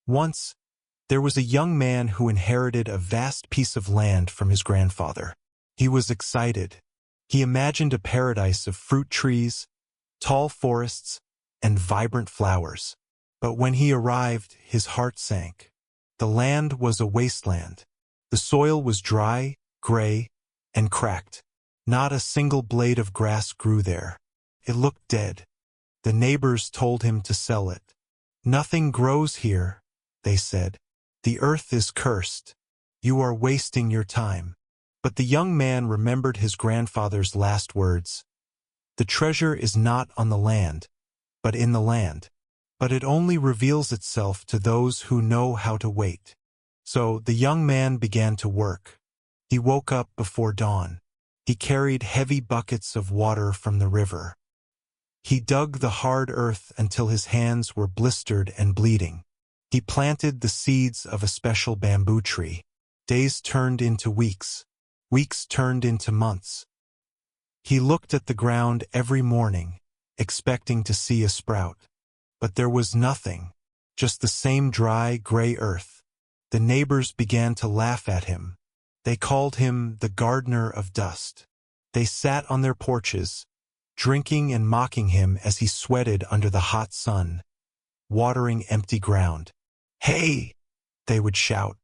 Once, there was a young man who inherited a vast piece of land from his grandfather. He was excited. He imagined a paradise of fruit trees, tall forests, and vibrant flowers. But when he arrived, his heart sank. The land was a wasteland. The soil was dry, gray, and cracked. Not a single blade of grass grew there. It looked dead. The neighbors told him to sell it. "Nothing grows here," they said. "The earth is cursed. You are wasting your time." But the young man remembered his grandfather's last words. "The treasure is not on the land, but in the land. But it only reveals itself to those who know how to wait." So the young man began to work. He woke up before dawn. He carried heavy buckets of water from the river. He dug the hard earth until his hands were blistered and bleeding. He planted the seeds of a special bamboo tree. Days turned into weeks. Weeks turned into months. He looked at the ground every morning, expecting to see a sprout. But there was nothing, just the same dry, gray earth. The neighbors began to laugh at him. They called him the gardener of dust. They sat on their porches, drinking and mocking him as he sweated under the hot sun, watering empty ground. "Hey!" they would shout.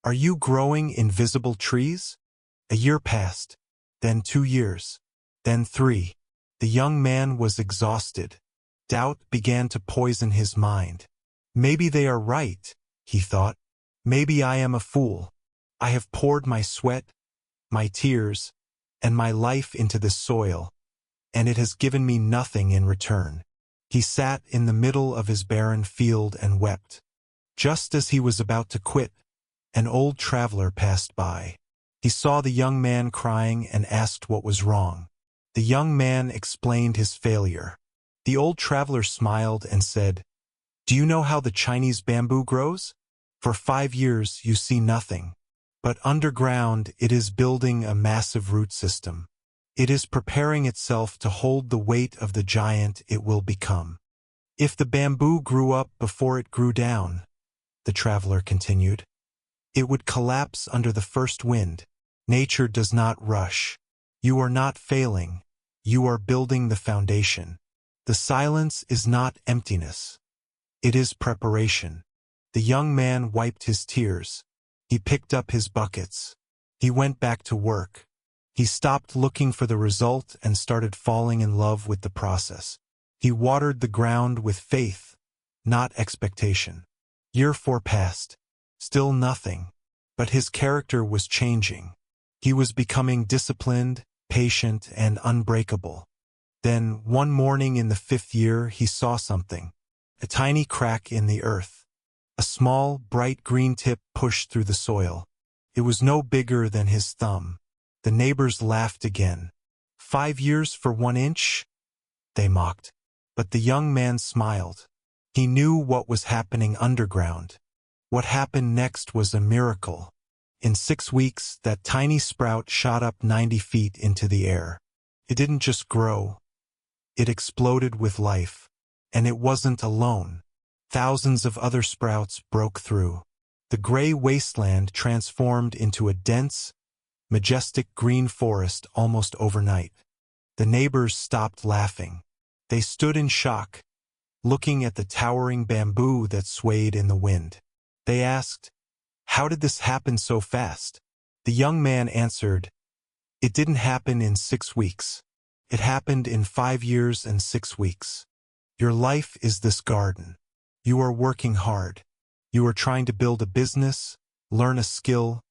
"Are you growing invisible trees?" A year passed, then 2 years, then 3. The young man was exhausted. Doubt began to poison his mind. "Maybe they are right," he thought. "Maybe I am a fool. I have poured my sweat, my tears, and my life into this soil, and it has given me nothing in return." He sat in the middle of his barren field and wept. Just as he was about to quit, an old traveler passed by. He saw the young man crying and asked what was wrong. The young man explained his failure. The old traveler smiled and said, "Do you know how the Chinese bamboo grows? For 5 years you see nothing. But underground it is building a massive root system. It is preparing itself to hold the weight of the giant it will become." "If the bamboo grew up before it grew down," the traveler continued, "it would collapse under the first wind. Nature does not rush. You are not failing. You are building the foundation. The silence is not emptiness. It is preparation." The young man wiped his tears. He picked up his buckets. He went back to work. He stopped looking for the result and started falling in love with the process. He watered the ground with faith, not expectation. Year 4 passed. Still nothing. But his character was changing. He was becoming disciplined, patient, and unbreakable. Then, one morning in the 5th year, he saw something. A tiny crack in the earth. A small, bright green tip pushed through the soil. It was no bigger than his thumb. The neighbors laughed again. 5 years for 1 inch? They mocked. But the young man smiled. He knew what was happening underground. What happened next was a miracle. In 6 weeks, that tiny sprout shot up 90 feet into the air. It didn't just grow. It exploded with life. And it wasn't alone. Thousands of other sprouts broke through. The gray wasteland transformed into a dense, majestic green forest almost overnight. The neighbors stopped laughing. They stood in shock, looking at the towering bamboo that swayed in the wind. They asked, "How did this happen so fast?" The young man answered, "It didn't happen in 6 weeks. It happened in 5 years and 6 weeks. Your life is this garden. You are working hard. You are trying to build a business, learn a skill,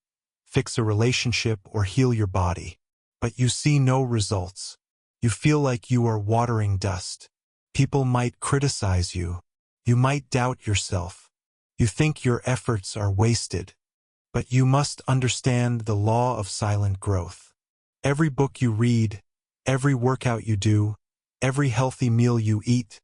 fix a relationship, or heal your body. But you see no results. You feel like you are watering dust. People might criticize you. You might doubt yourself. You think your efforts are wasted. But you must understand the law of silent growth. Every book you read, every workout you do, every healthy meal you eat,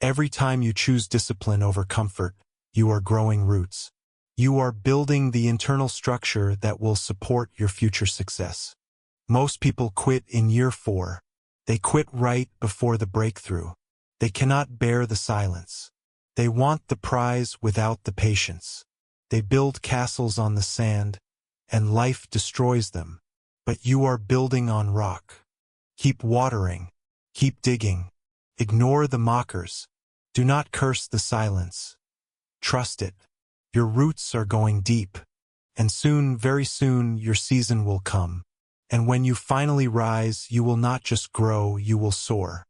every time you choose discipline over comfort, you are growing roots. You are building the internal structure that will support your future success. Most people quit in year 4. They quit right before the breakthrough. They cannot bear the silence. They want the prize without the patience. They build castles on the sand, and life destroys them. But you are building on rock. Keep watering. Keep digging. Ignore the mockers. Do not curse the silence. Trust it. Your roots are going deep. And soon, very soon, your season will come. And when you finally rise, you will not just grow, you will soar.